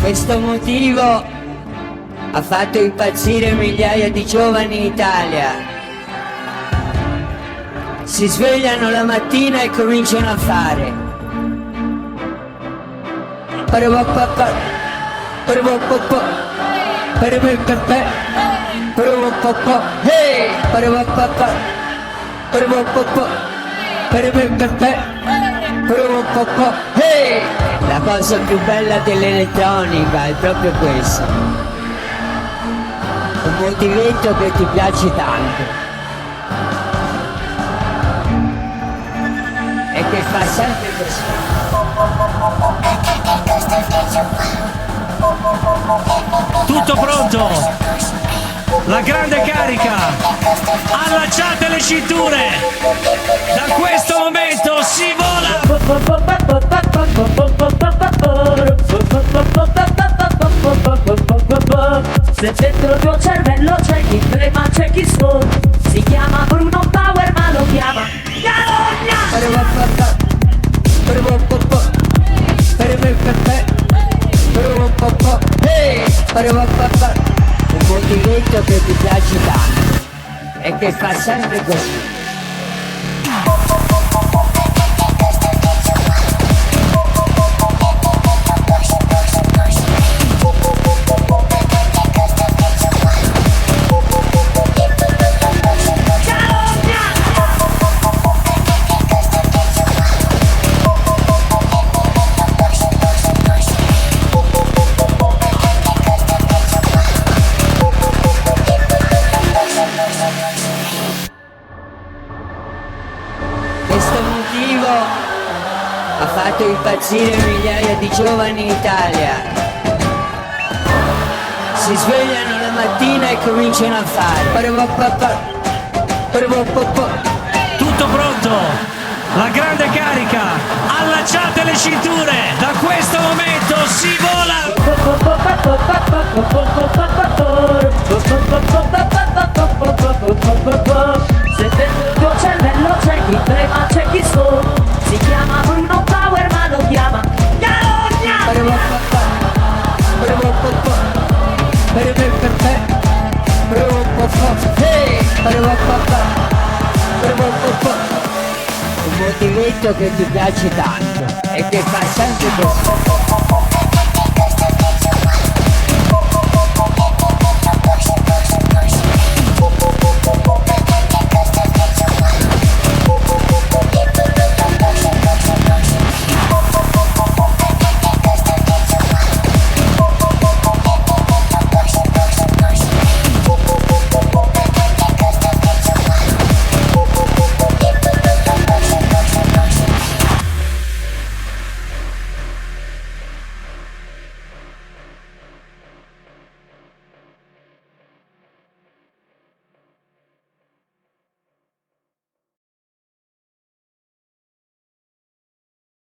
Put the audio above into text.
Questo motivo ha fatto impazzire migliaia di giovani in Italia. Si svegliano la mattina e cominciano a fare la cosa più bella dell'elettronica è proprio questo, un motivetto che ti piace tanto e che fa sempre così. Tutto pronto? La grande carica! Allacciate le cinture! Da questo momento si vola! Se dentro il tuo cervello c'è chi trema, c'è chi scorre. Si chiama Bruno Power ma lo chiama Calogna. Un motivetto che ti piace tanto e che fa sempre così. Questo motivo ha fatto impazzire migliaia di giovani in Italia. Si svegliano la mattina e cominciano a fare Tutto pronto? La grande carica! Allacciate le cinture! Da questo momento si vola! Se dentro il tuo cervello c'è chi trema, c'è chi scorre. Si chiama Bruno Power ma lo chiama Calogna. un motivetto che ti piace tanto e che fa sempre così.